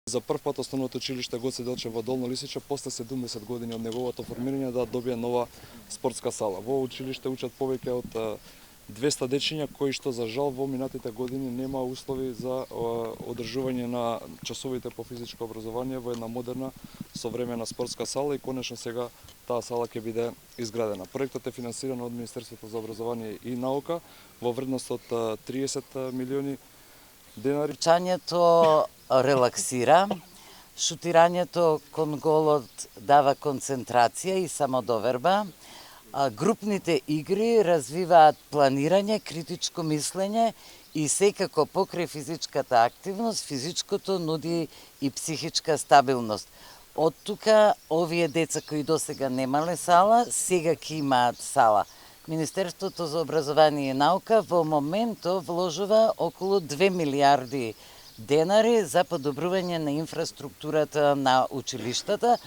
За прв пат Основното училиште Гоце Делчев во Долно Лисиче после 70 години од неговото формирање да добие нова спортска сала. Во училиште учат повеќе од 200 дечиња кои што за жал во минатите години нема услови за одржување на часовите по физичко образование во една модерна современа спортска сала и конечно сега таа сала ќе биде изградена. Проектот е финансиран од Министерството за образование и наука во вредност од 30 милиони денари. Трчањето релаксира, шутирањето кон голот дава концентрација и самодоверба, групните игри развиваат планирање, критичко мислење и секако покрај физичката активност, физичкото нуди и психичка стабилност. Од тука овие деца кои досега немале сала, сега ќе имаат сала. Министерството за образование и наука во моментов вложува околу 2 милиарди денари за подобрување на инфраструктурата на училиштата.